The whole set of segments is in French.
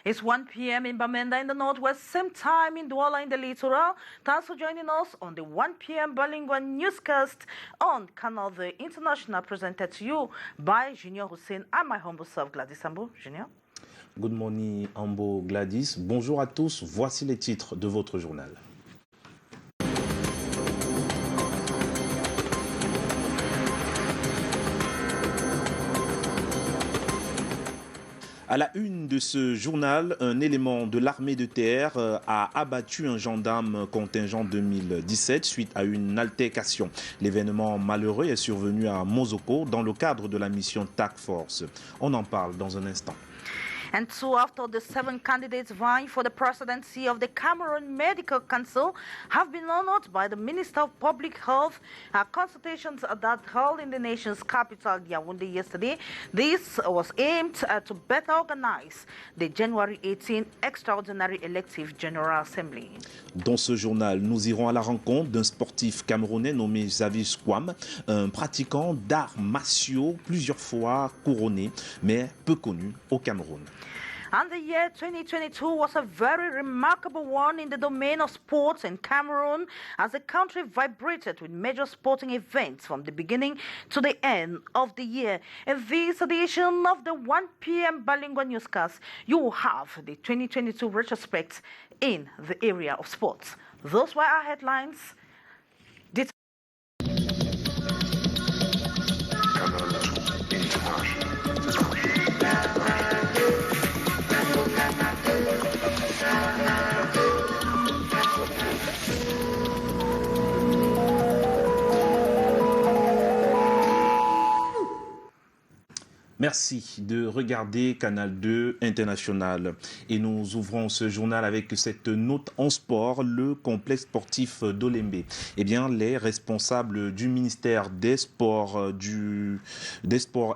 It's 1 p.m. in Bamenda in the northwest, same time in Douala in the littoral. Thanks for joining us on the 1 p.m. Bilingue newscast on Canal, the international, presented to you by Junior Hussein and my humble self, Gladys Ambo. Junior. Good morning, Ambo Gladys. Bonjour à tous. Voici les titres de votre journal. À la une de ce journal, un élément de l'armée de terre a abattu un gendarme contingent 2017 suite à une altercation. L'événement malheureux est survenu à Mosoko dans le cadre de la mission Task Force. On en parle dans un instant. And two after the 7 candidates vying for the presidency of the Cameroon Medical Council have been honored by the Minister of Public Health at consultations that held in the nation's capital, Yaoundé, yesterday. This was aimed to better organize the January 18 extraordinary elective General Assembly. Dans ce journal, nous irons à la rencontre d'un sportif camerounais nommé Xavier Squam, un pratiquant d'arts martiaux plusieurs fois couronné, mais peu connu au Cameroun. And the year 2022 was a very remarkable one in the domain of sports in Cameroon, as the country vibrated with major sporting events from the beginning to the end of the year. In this edition of the 1 p.m. Bilingue newscast, you will have the 2022 retrospect in the area of sports. Those were our headlines. Merci de regarder Canal 2 International. Et nous ouvrons ce journal avec cette note en sport, le complexe sportif d'Olembe. Eh bien, les responsables du ministère des Sports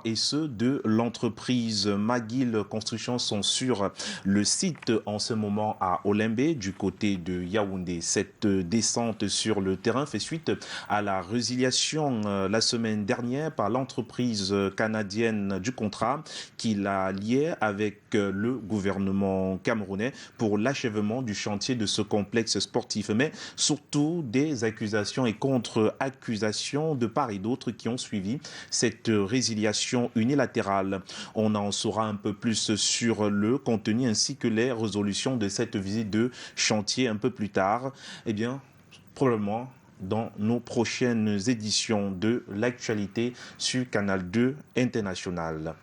et ceux de l'entreprise McGill Construction sont sur le site en ce moment à Olembe, du côté de Yaoundé. Cette descente sur le terrain fait suite à la résiliation la semaine dernière par l'entreprise canadienne du contrat qui l'a lié avec le gouvernement camerounais pour l'achèvement du chantier de ce complexe sportif, mais surtout des accusations et contre-accusations de part et d'autre qui ont suivi cette résiliation unilatérale. On en saura un peu plus sur le contenu ainsi que les résolutions de cette visite de chantier un peu plus tard. Eh bien, probablement dans nos prochaines éditions de l'actualité sur Canal 2 International.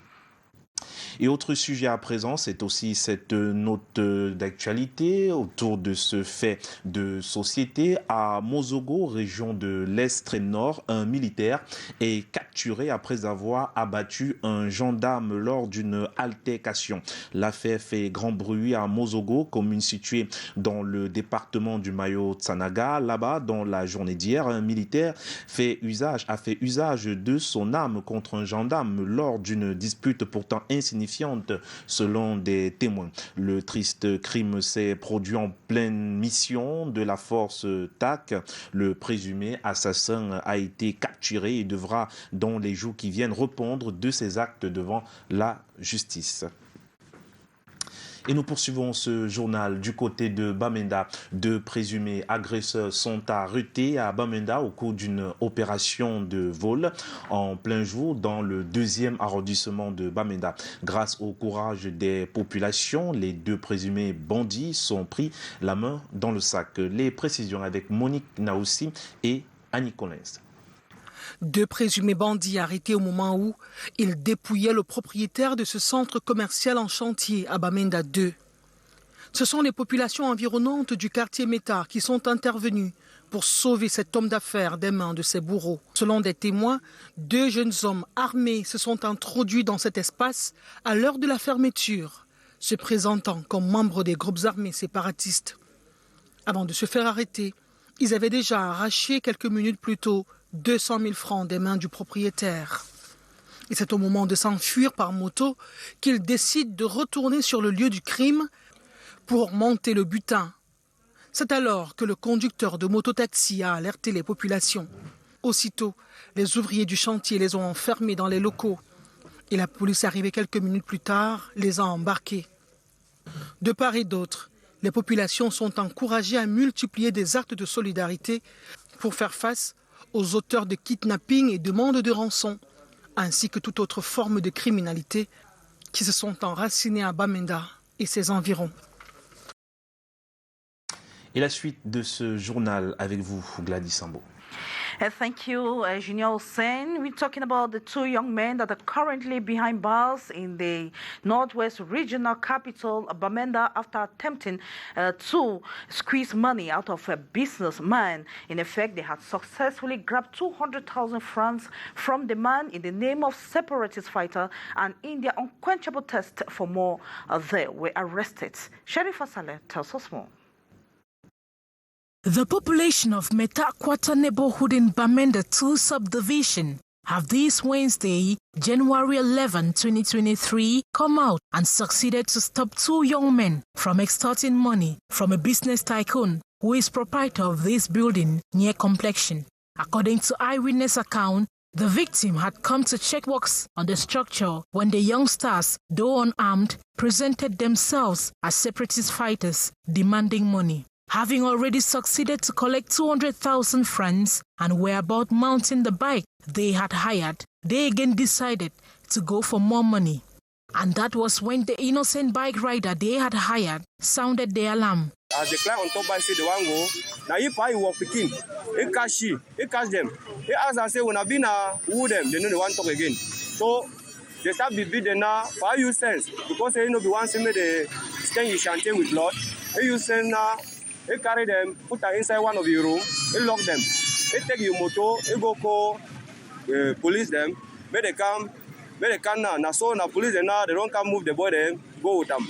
Et autre sujet à présent, c'est aussi cette note d'actualité autour de ce fait de société. À Mosoko, région de l'extrême nord, un militaire est capturé après avoir abattu un gendarme lors d'une altercation. L'affaire fait grand bruit à Mosoko, commune située dans le département du Mayo-Tsanaga. Là-bas, dans la journée d'hier, un militaire a fait usage de son arme contre un gendarme lors d'une dispute pourtant insignifiante selon des témoins. Le triste crime s'est produit en pleine mission de la force TAC. Le présumé assassin a été capturé et devra dans les jours qui viennent répondre de ses actes devant la justice. Et nous poursuivons ce journal du côté de Bamenda. 2 présumés agresseurs sont arrêtés à Bamenda au cours d'une opération de vol en plein jour dans le 2e arrondissement de Bamenda. Grâce au courage des populations, les 2 présumés bandits sont pris la main dans le sac. Les précisions avec Monique Naoussi et Annie Collins. 2 présumés bandits arrêtés au moment où ils dépouillaient le propriétaire de ce centre commercial en chantier à Bamenda 2. Ce sont les populations environnantes du quartier Meta qui sont intervenues pour sauver cet homme d'affaires des mains de ses bourreaux. Selon des témoins, 2 jeunes hommes armés se sont introduits dans cet espace à l'heure de la fermeture, se présentant comme membres des groupes armés séparatistes. Avant de se faire arrêter, ils avaient déjà arraché quelques minutes plus tôt 200 000 francs des mains du propriétaire. Et c'est au moment de s'enfuir par moto qu'ils décident de retourner sur le lieu du crime pour monter le butin. C'est alors que le conducteur de mototaxi a alerté les populations. Aussitôt, les ouvriers du chantier les ont enfermés dans les locaux et la police arrivée quelques minutes plus tard les a embarqués. De part et d'autre, les populations sont encouragées à multiplier des actes de solidarité pour faire face aux auteurs de kidnapping et demandes de rançon, ainsi que toute autre forme de criminalité qui se sont enracinées à Bamenda et ses environs. Et la suite de ce journal avec vous, Gladys Sambo. Thank you, Junior Hussein. We're talking about the two young men that are currently behind bars in the Northwest Regional Capital, Bamenda, after attempting to squeeze money out of a businessman. In effect, they had successfully grabbed 200,000 francs from the man in the name of separatist fighter, and in their unquenchable thirst for more, they were arrested. Sheriff Saleh tells us more. The population of Metakwata neighborhood in Bamenda 2 subdivision have this Wednesday, January 11, 2023, come out and succeeded to stop two young men from extorting money from a business tycoon who is proprietor of this building near Complexion. According to eyewitness account, the victim had come to check works on the structure when the youngsters, though unarmed, presented themselves as separatist fighters demanding money. Having already succeeded to collect 200,000 francs and were about mounting the bike they had hired, they again decided to go for more money. And that was when the innocent bike rider they had hired sounded the alarm. As the client on top bike say they want go, now if I walk picking, he catch them. He ask and say when I been who them, they know they want to talk again. So they start be beaten now for you sense because they know be one see me they stain you chanting with blood. He use sense now. He carry them, put them inside one of your room, he lock them. He take your motor, he go call police them, make they come now. Now so now police them now, they don't come move the boy them, go with them.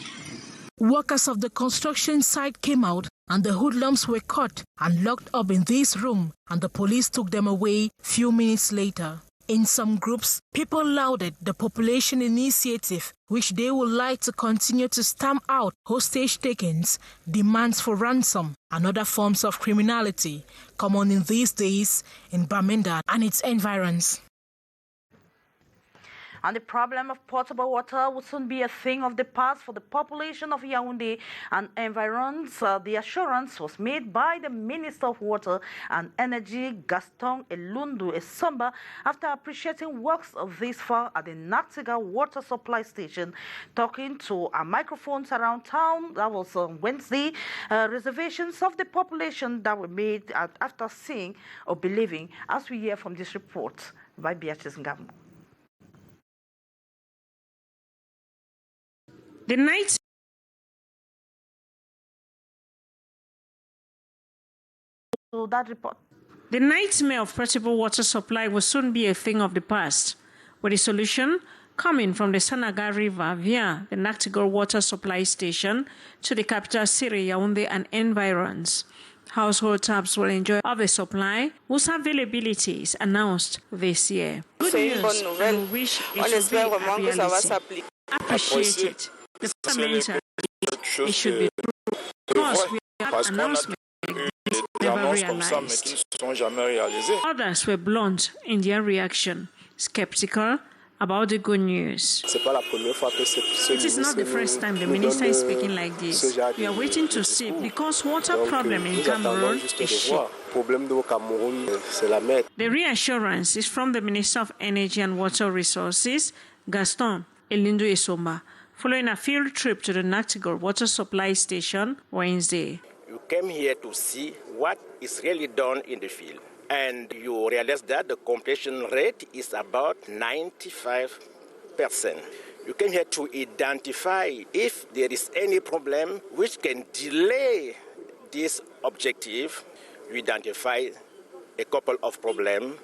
Workers of the construction site came out and the hoodlums were caught and locked up in this room, and the police took them away few minutes later. In some groups, people lauded the population initiative, which they would like to continue to stamp out hostage takings, demands for ransom, and other forms of criminality common in these days in Bamenda and its environs. And the problem of potable water will soon be a thing of the past for the population of Yaoundé and environs. The assurance was made by the Minister of Water and Energy, Gaston Elundu Esomba, after appreciating works of this far at the Natiga water supply station. Talking to our microphones around town, that was on Wednesday, reservations of the population that were made after seeing or believing, as we hear from this report by Beatrice Ngamu. The night So that report. The nightmare of portable water supply will soon be a thing of the past, with the solution coming from the Sanaga River via the Nactigal water supply station to the capital city, Yaoundé and environs. Household taps will enjoy of a supply whose availability is announced this year. Good news, and we wish it should be a reality. Appreciate it. The parliamentary, it should be true. Because we have announcements never realized. Others were blunt in their reaction, skeptical about the good news. It is not the first time the minister is speaking like this. We are waiting to see, because water problem in Cameroon is shit. The reassurance is from the Minister of Energy and Water Resources, Gaston Elundu Esomba, following a field trip to the Nactigal water supply station Wednesday. You came here to see what is really done in the field, and you realize that the completion rate is about 95%. You came here to identify if there is any problem which can delay this objective. You identify a couple of problems,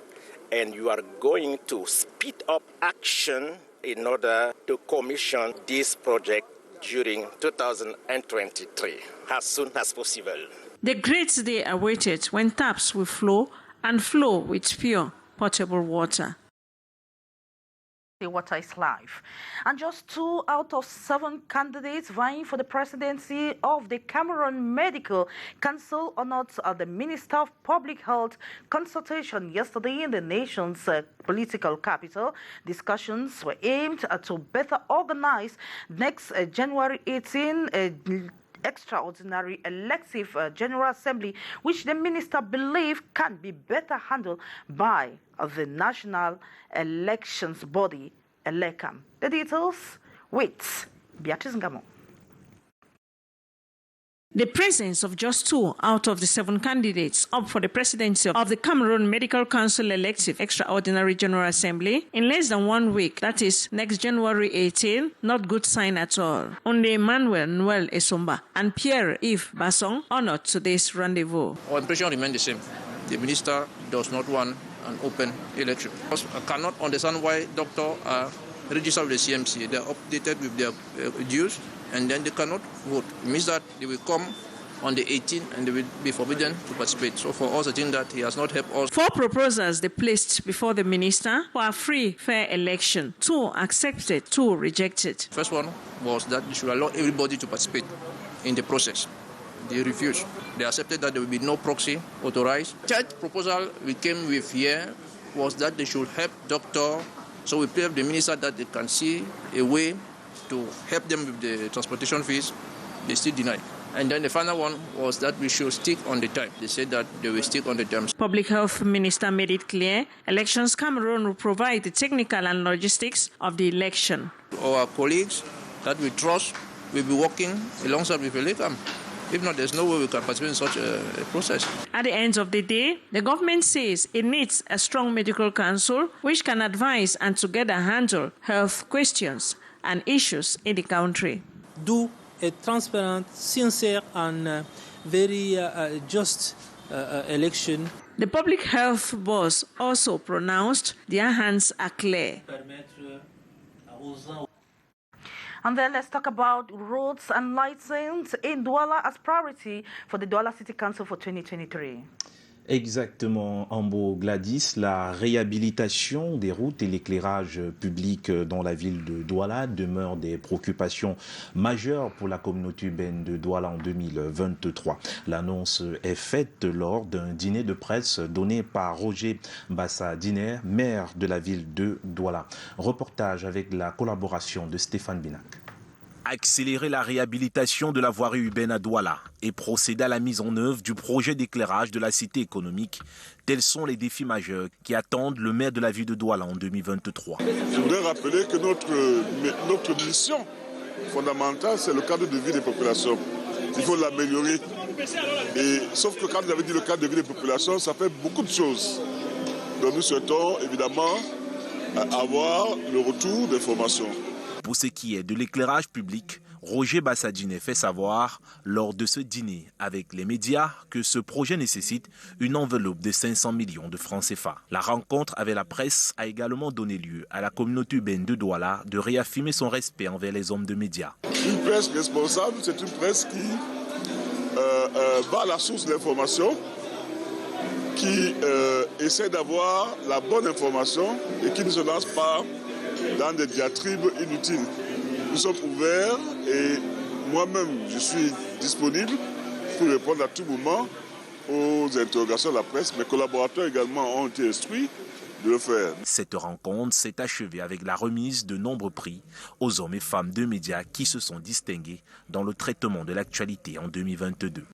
and you are going to speed up action in order to commission this project during 2023, as soon as possible. The great day awaited when taps will flow and flow with pure potable water. Water is life. And just 2 out of 7 candidates vying for the presidency of the Cameroon Medical Council honored the Minister of Public Health consultation yesterday in the nation's political capital. Discussions were aimed to better organize next January 18 extraordinary elective General Assembly, which the minister believes can be better handled by the National Elections Body, ELECAM. The details with Beatrice Ngamo. The presence of just 2 out of the 7 candidates up for the presidency of the Cameroon Medical Council Elective Extraordinary General Assembly in less than 1 week, that is next January 18, not good sign at all. Only Emmanuel Noel Esomba and Pierre-Yves Basson honored today's rendezvous. Our impression remains the same. The minister does not want an open election. I cannot understand why doctors are registered with the CMC. They are updated with their dues, and then they cannot vote. It means that they will come on the 18th and they will be forbidden to participate. So for us, I think that he has not helped us. 4 proposals they placed before the minister for a free, fair election. 2 accepted, 2 rejected. First one was that they should allow everybody to participate in the process. They refused. They accepted that there will be no proxy authorized. Third proposal we came with here was that they should help doctors. So we prayed the minister that they can see a way to help them with the transportation fees. They still deny. And then the final one was that we should stick on the time. They said that they will stick on the terms. Public Health Minister made it clear Elections Cameroon will provide the technical and logistics of the election. Our colleagues that we trust will be working alongside with ELECAM. If not, there's no way we can participate in such a process. At the end of the day, the government says it needs a strong medical council which can advise and together handle health questions and issues in the country. Do a transparent, sincere and very just election. The public health boss also pronounced their hands are clear. And then let's talk about roads and lighting in Douala as priority for the Douala City Council for 2023. Exactement, Ambo Gladys, la réhabilitation des routes et l'éclairage public dans la ville de Douala demeurent des préoccupations majeures pour la communauté urbaine de Douala en 2023. L'annonce est faite lors d'un dîner de presse donné par Roger Bassa-Diner, maire de la ville de Douala. Reportage avec la collaboration de Stéphane Binac. Accélérer la réhabilitation de la voirie urbaine à Douala et procéder à la mise en œuvre du projet d'éclairage de la cité économique. Tels sont les défis majeurs qui attendent le maire de la ville de Douala en 2023. Je voudrais rappeler que notre mission fondamentale, c'est le cadre de vie des populations. Il faut l'améliorer. Sauf que quand vous avez dit le cadre de vie des populations, ça fait beaucoup de choses. Donc nous souhaitons évidemment avoir le retour des formations. Pour ce qui est de l'éclairage public, Roger Bassadine fait savoir lors de ce dîner avec les médias que ce projet nécessite une enveloppe de 500 millions de francs CFA. La rencontre avec la presse a également donné lieu à la communauté urbaine de Douala de réaffirmer son respect envers les hommes de médias. Une presse responsable, c'est une presse qui va à la source de l'information, qui essaie d'avoir la bonne information et qui ne se lance pas dans des diatribes inutiles. Nous sommes ouverts et moi-même je suis disponible pour répondre à tout moment aux interrogations de la presse. Mes collaborateurs également ont été instruits de le faire. Cette rencontre s'est achevée avec la remise de nombreux prix aux hommes et femmes de médias qui se sont distingués dans le traitement de l'actualité en 2022.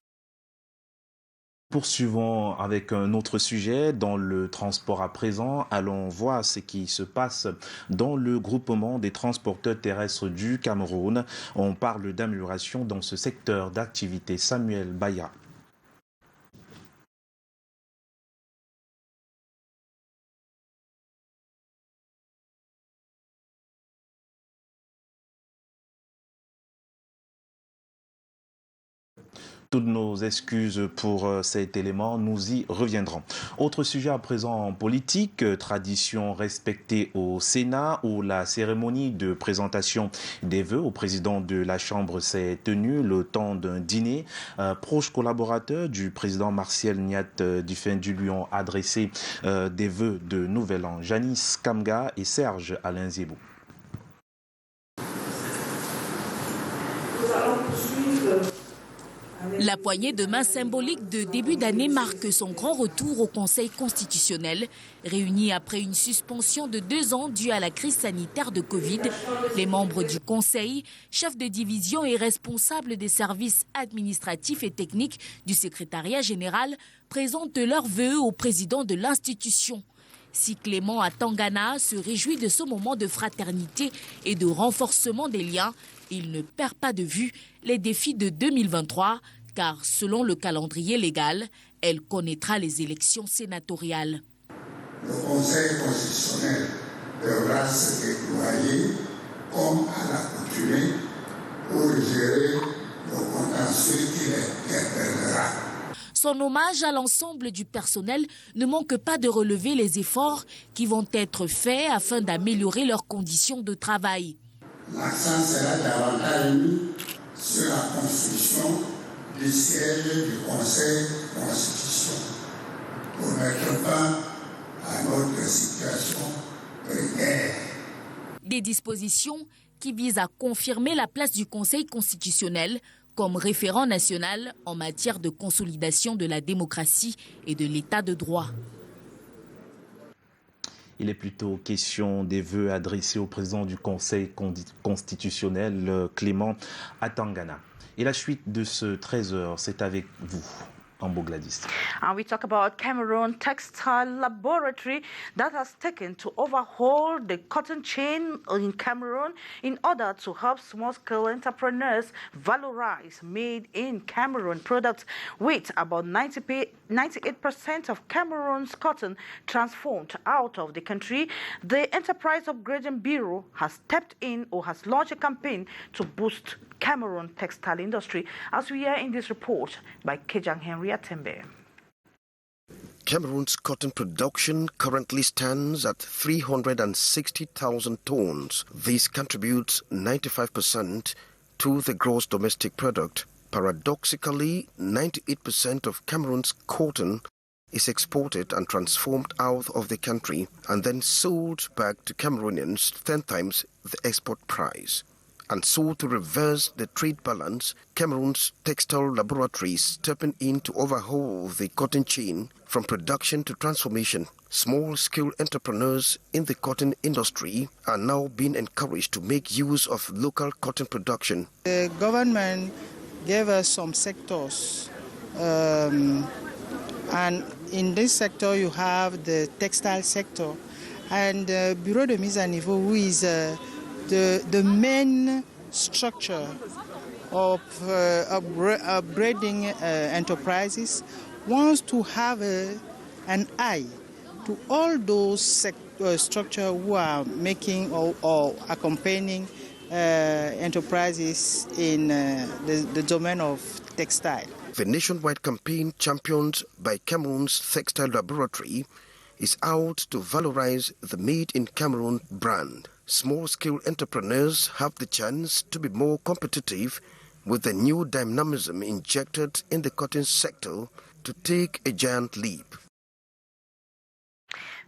Poursuivons avec un autre sujet dans le transport à présent. Allons voir ce qui se passe dans le groupement des transporteurs terrestres du Cameroun. On parle d'amélioration dans ce secteur d'activité. Samuel Baya. Toutes nos excuses pour cet élément, nous y reviendrons. Autre sujet à présent en politique, tradition respectée au Sénat où la cérémonie de présentation des vœux au président de la Chambre s'est tenue le temps d'un dîner. Proches collaborateurs du président Martial Niat Difendu lui ont adressé des vœux de Nouvel An. Janice Kamga et Serge Alain Zébou. La poignée de main symbolique de début d'année marque son grand retour au Conseil constitutionnel. Réunis après une suspension de 2 ans due à la crise sanitaire de Covid, les membres du Conseil, chefs de division et responsables des services administratifs et techniques du secrétariat général présentent leurs vœux au président de l'institution. Si Clément à Tangana se réjouit de ce moment de fraternité et de renforcement des liens, il ne perd pas de vue les défis de 2023, car selon le calendrier légal, elle connaîtra les élections sénatoriales. Le Conseil constitutionnel devra se déployer comme à l'accoutumée pour gérer le contentieux qui l'interpellera. Son hommage à l'ensemble du personnel ne manque pas de relever les efforts qui vont être faits afin d'améliorer leurs conditions de travail. L'accent sera davantage mis sur la construction du siège du Conseil constitutionnel pour mettre fin à notre situation précaire. Des dispositions qui visent à confirmer la place du Conseil constitutionnel comme référent national en matière de consolidation de la démocratie et de l'état de droit. Il est plutôt question des vœux adressés au président du Conseil constitutionnel, Clément Atangana. Et la suite de ce 13h, c'est avec vous. And we talk about Cameroon Textile Laboratory that has taken to overhaul the cotton chain in Cameroon in order to help small-scale entrepreneurs valorize made-in-Cameroon products, with about 98% of Cameroon's cotton transformed out of the country. The Enterprise Upgrading Bureau has stepped in or has launched a campaign to boost Cameroon textile industry, as we hear in this report by Kejang Henry Atembe. Cameroon's cotton production currently stands at 360,000 tons. This contributes 95% to the gross domestic product. Paradoxically, 98% of Cameroon's cotton is exported and transformed out of the country and then sold back to Cameroonians 10 times the export price. And so, to reverse the trade balance, Cameroon's textile laboratory is stepping in to overhaul the cotton chain from production to transformation. Small-scale entrepreneurs in the cotton industry are now being encouraged to make use of local cotton production. The government gave us some sectors, and in this sector you have the textile sector, and the Bureau de Mise à Niveau, who is the main structure of upgrading enterprises, wants to have an eye to all those structures who are making or accompanying enterprises in the domain of textile. The nationwide campaign championed by Cameroon's Textile Laboratory is out to valorize the Made in Cameroon brand. Small-scale entrepreneurs have the chance to be more competitive with the new dynamism injected in the cotton sector to take a giant leap.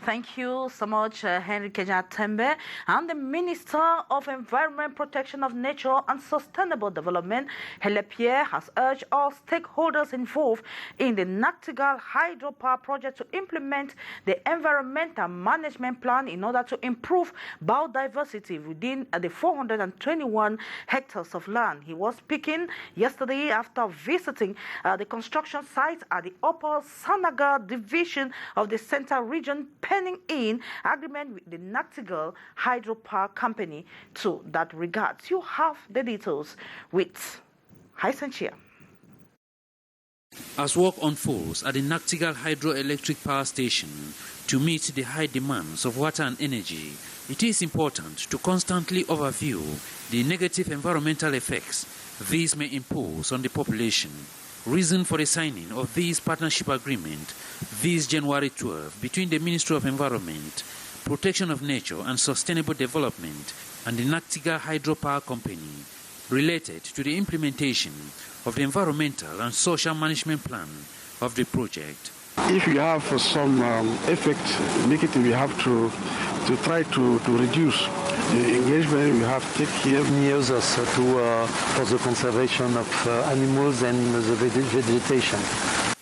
Thank you so much, Henry Kejatembe. And the Minister of Environment, Protection of Nature and Sustainable Development, Hele Pierre, has urged all stakeholders involved in the Nachtigal hydropower project to implement the environmental management plan in order to improve biodiversity within the 421 hectares of land. He was speaking yesterday after visiting the construction site at the Upper Sanaga division of the Central Region, penning in agreement with the Nachtigal hydropower company to that regard. You have the details with Haisenchia. As work unfolds at the Nachtigal hydroelectric power station to meet the high demands of water and energy, it is important to constantly overview the negative environmental effects these may impose on the population. Reason for the signing of this partnership agreement this January 12 between the Ministry of Environment, Protection of Nature and Sustainable Development and the Nachtigal Hydropower Company related to the implementation of the environmental and social management plan of the project. If you have some effect negative, you have to try to reduce the engagement. We have to take care measures for the conservation of animals and the vegetation.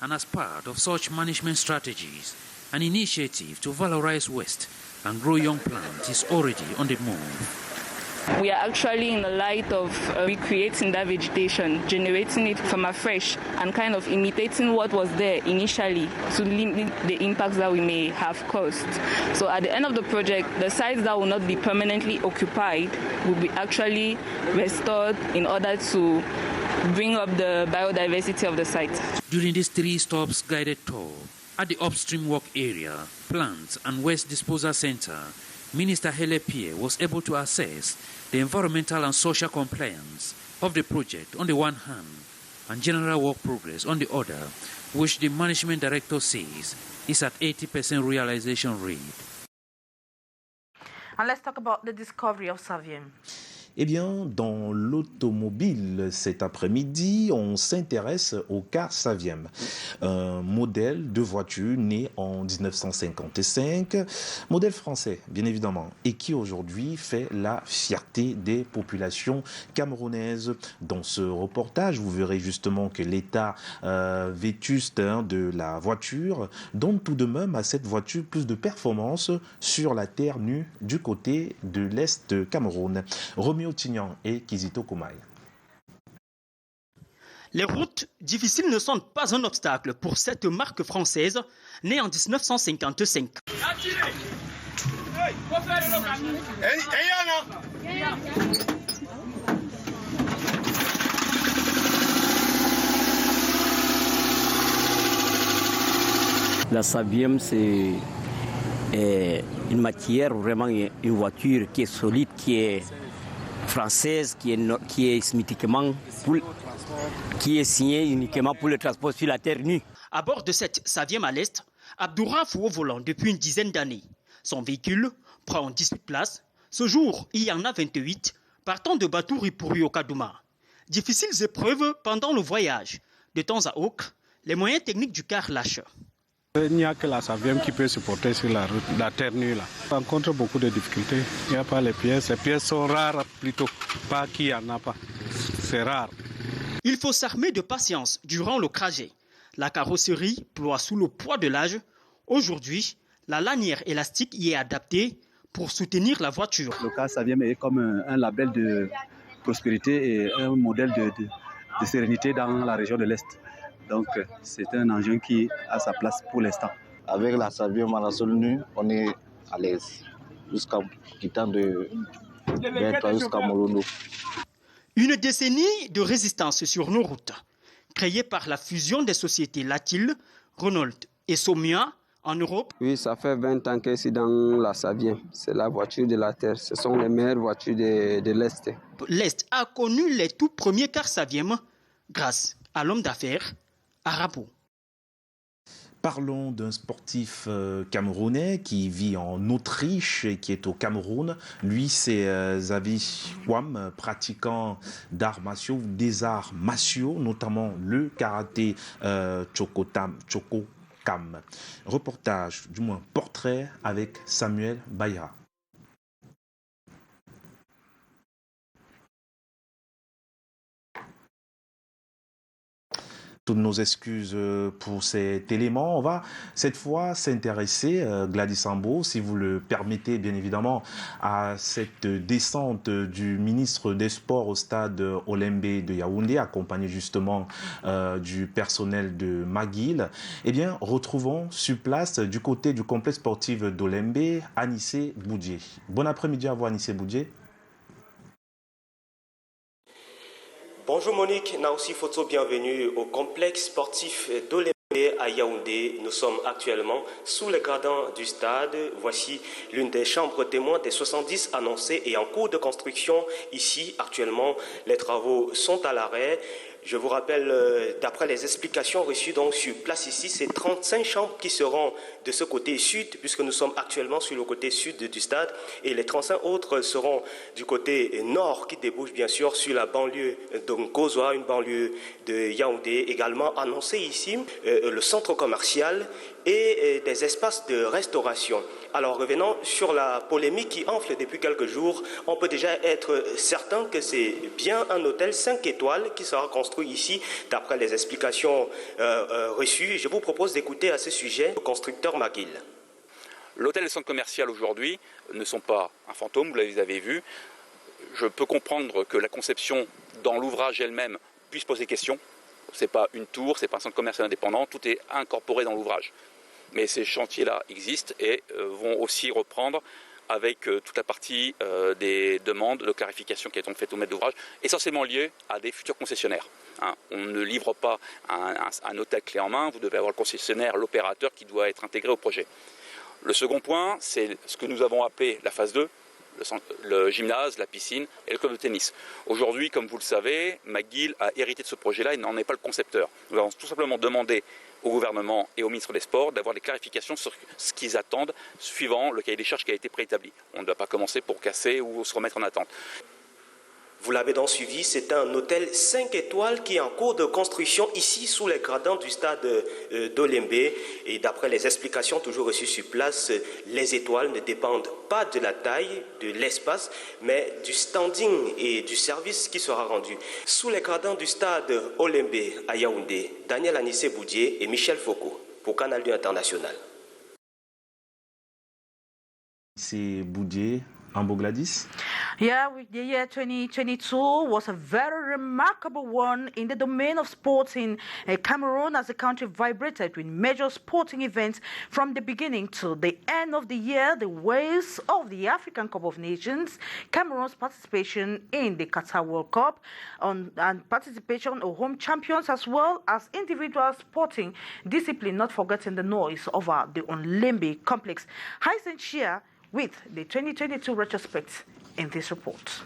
And as part of such management strategies, an initiative to valorize waste and grow young plants is already on the move. We are actually in the light of recreating that vegetation, generating it from afresh and kind of imitating what was there initially to limit the impacts that we may have caused. So at the end of the project, the sites that will not be permanently occupied will be actually restored in order to bring up the biodiversity of the site. During this 3 stops guided tour at the upstream work area, plants and waste disposal center, Minister Hele Pierre was able to assess the environmental and social compliance of the project on the one hand and general work progress on the other, which the management director says is at 80% realization rate. And let's talk about the discovery of Saviem. Eh bien, dans l'automobile, cet après-midi, on s'intéresse au car Saviem, un modèle de voiture né en 1955, modèle français, bien évidemment, et qui aujourd'hui fait la fierté des populations camerounaises. Dans ce reportage, vous verrez justement que l'état vétuste de la voiture donne tout de même à cette voiture plus de performance sur la terre nue du côté de l'Est Cameroun. Tignan et Kizito Koumaï. Les routes difficiles ne sont pas un obstacle pour cette marque française née en 1955. La Saviem, c'est une matière, vraiment une voiture qui est solide, qui est française, qui est mythiquement qui est signée uniquement pour le transport sur la terre nue. À bord de cette Saviem à l'Est, Abdouraf est au volant depuis une dizaine d'années. Son véhicule prend 18 places. Ce jour, il y en a 28, partant de Batouri pour Yokadouma. Difficiles épreuves pendant le voyage. De temps à autre, les moyens techniques du car lâchent. Il n'y a que la Saviem qui peut se porter sur la route, la terre nue là. On rencontre beaucoup de difficultés. Il n'y a pas les pièces sont rares plutôt, pas qu'il n'y en a pas. C'est rare. Il faut s'armer de patience durant le trajet. La carrosserie ploie sous le poids de l'âge. Aujourd'hui, la lanière élastique y est adaptée pour soutenir la voiture. Le car Saviem est comme un label de prospérité et un modèle de sérénité dans la région de l'Est. Donc, c'est un engin qui a sa place pour l'instant. Avec la Saviem à la sol nue, on est à l'aise, jusqu'à quittant de Bertois jusqu'à Morondo. Une décennie de résistance sur nos routes, créée par la fusion des sociétés Latil, Renault et Somia en Europe. Oui, ça fait 20 ans que c'est dans la Saviem. C'est la voiture de la terre. Ce sont les meilleures voitures de l'Est. L'Est a connu les tout premiers cars Saviem grâce à l'homme d'affaires Arabo. Parlons d'un sportif camerounais qui vit en Autriche et qui est au Cameroun. Lui, c'est Zavi Kwam, pratiquant d'arts martiaux, des arts martiaux, notamment le karaté Chokokam. Reportage, du moins portrait avec Samuel Bayra. Toutes nos excuses pour cet élément. On va cette fois s'intéresser, Gladys Ambo, si vous le permettez bien évidemment, à cette descente du ministre des Sports au stade Olembe de Yaoundé, accompagné justement du personnel de McGill. Eh bien, retrouvons sur place, du côté du complexe sportif d'Olembe, Anissé Boudjé. Bon après-midi à vous, Anissé Boudjé. Bonjour Monique, Naoussi Photo, bienvenue au complexe sportif d'Olembe à Yaoundé. Nous sommes actuellement sous les gradins du stade. Voici l'une des chambres témoins des 70 annoncées et en cours de construction. Ici, actuellement, les travaux sont à l'arrêt. Je vous rappelle, d'après les explications reçues donc sur place ici, c'est 35 chambres qui seront de ce côté sud, puisque nous sommes actuellement sur le côté sud du stade, et les 35 autres seront du côté nord, qui débouche bien sûr sur la banlieue de Ngozoa, une banlieue de Yaoundé, également annoncé ici, le centre commercial et des espaces de restauration. Alors revenons sur la polémique qui enfle depuis quelques jours. On peut déjà être certain que c'est bien un hôtel 5 étoiles qui sera construit ici, d'après les explications reçues. Je vous propose d'écouter à ce sujet le constructeur McGill. L'hôtel et le centre commercial aujourd'hui ne sont pas un fantôme, vous l'avez vu. Je peux comprendre que la conception dans l'ouvrage elle-même puisse poser question. Ce n'est pas une tour, ce n'est pas un centre commercial indépendant, tout est incorporé dans l'ouvrage. Mais ces chantiers-là existent et vont aussi reprendre avec toute la partie des demandes de clarification qui sont faites au maître d'ouvrage, essentiellement liées à des futurs concessionnaires. On ne livre pas un hôtel clé en main, vous devez avoir le concessionnaire, l'opérateur qui doit être intégré au projet. Le second point, c'est ce que nous avons appelé la phase 2, le gymnase, la piscine et le club de tennis. Aujourd'hui, comme vous le savez, McGill a hérité de ce projet-là et n'en est pas le concepteur. Nous avons tout simplement demandé au gouvernement et au ministre des Sports d'avoir des clarifications sur ce qu'ils attendent suivant le cahier des charges qui a été préétabli. On ne doit pas commencer pour casser ou se remettre en attente. Vous l'avez donc suivi, c'est un hôtel 5 étoiles qui est en cours de construction ici sous les gradins du stade d'Olembé. Et d'après les explications toujours reçues sur place, les étoiles ne dépendent pas de la taille, de l'espace, mais du standing et du service qui sera rendu. Sous les gradins du stade Olembé à Yaoundé, Daniel Anissé Boudier et Michel Foucault pour Canal International. C'est Boudier. Ambo Gladys? Yeah, the year 2022 was a very remarkable one in the domain of sports in Cameroon, as the country vibrated with major sporting events from the beginning to the end of the year. The waves of the African Cup of Nations, Cameroon's participation in the Qatar World Cup, and participation of home champions, as well as individual sporting discipline, not forgetting the noise over the Olympic complex. Hysen Shia with the 2022 retrospect in this report.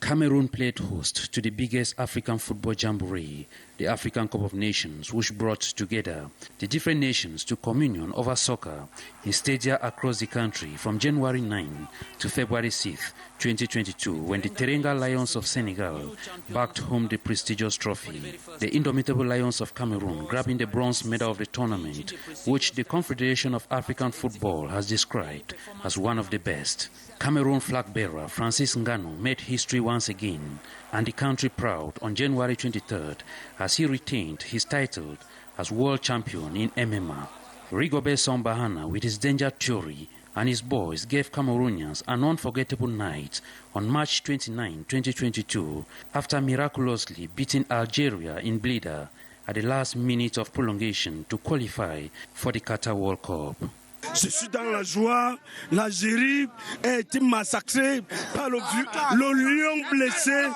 Cameroon played host to the biggest African football jamboree, the African Cup of Nations, which brought together the different nations to communion over soccer in stadia across the country from January 9 to February 6, 2022, when the Teranga Lions of Senegal backed home the prestigious trophy. The indomitable Lions of Cameroon grabbing the bronze medal of the tournament, which the Confederation of African Football has described as one of the best. Cameroon flag bearer Francis Ngannou made history once again, and the country proud on January 23rd as he retained his title as world champion in MMA. Rigobert Sambahana, with his danger theory and his boys, gave Cameroonians an unforgettable night on March 29, 2022, after miraculously beating Algeria in Blida at the last minute of prolongation to qualify for the Qatar World Cup. Je suis dans la joie. L'Algérie a été massacrée par le lion blessé.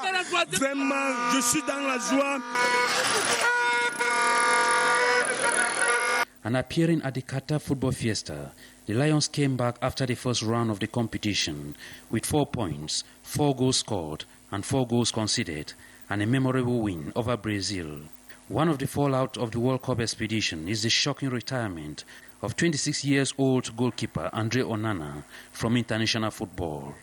Vraiment, je suis dans la joie. And appearing at the Qatar Football Fiesta, the Lions came back after the first round of the competition with 4 points, 4 goals scored and 4 goals conceded, and a memorable win over Brazil. One of the fallout of the World Cup expedition is the shocking retirement of 26-year-old goalkeeper Andre Onana from international football.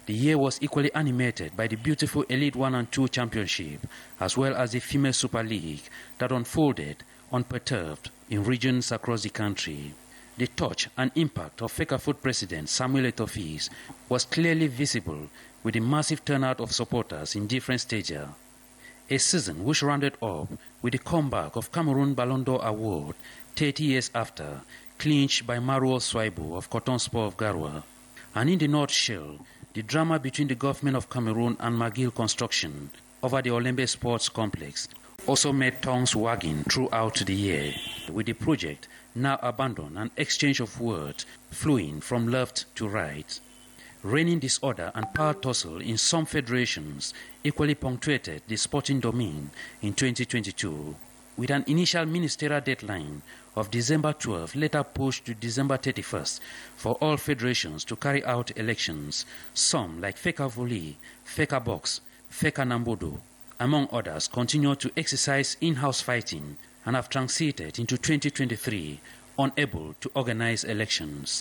The year was equally animated by the beautiful Elite 1 and 2 Championship, as well as the Female Super League that unfolded unperturbed in regions across the country. The touch and impact of Fecafoot President Samuel Eto'o was clearly visible with a massive turnout of supporters in different stages. A season which rounded up with the comeback of Cameroon Ballon d'Or Award 30 years after, clinched by Marouel Swaibo of Cotonsport of Garoua. And in the North Shell, the drama between the government of Cameroon and McGill Construction over the Olympic Sports Complex also made tongues wagging throughout the year, with the project now abandoned and exchange of words flowing from left to right. Reigning disorder and power tussle in some federations equally punctuated the sporting domain in 2022, with an initial ministerial deadline of December 12 later pushed to December 31st for all federations to carry out elections. Some, like Feka Voli, Feka Box, Feka Nambodo, among others, continue to exercise in-house fighting and have transited into 2023 unable to organize elections.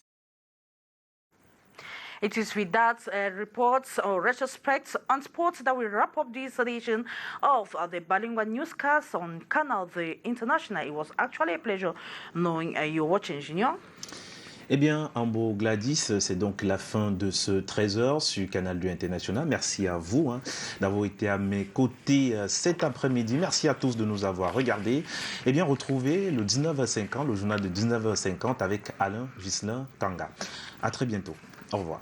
It is with that reports or retrospects on sports that we wrap up this edition of the Bilingue newscast on Canal, the International. It was actually a pleasure knowing you watching, Junior. Eh bien, Ambo Gladys, c'est donc la fin de ce 13h sur Canal 2 International. Merci à vous d'avoir été à mes côtés cet après-midi. Merci à tous de nous avoir regardés. Eh bien, retrouvez le 19h50, le journal de 19h50 avec Alain Ghislain Kanga. À très bientôt. Au revoir.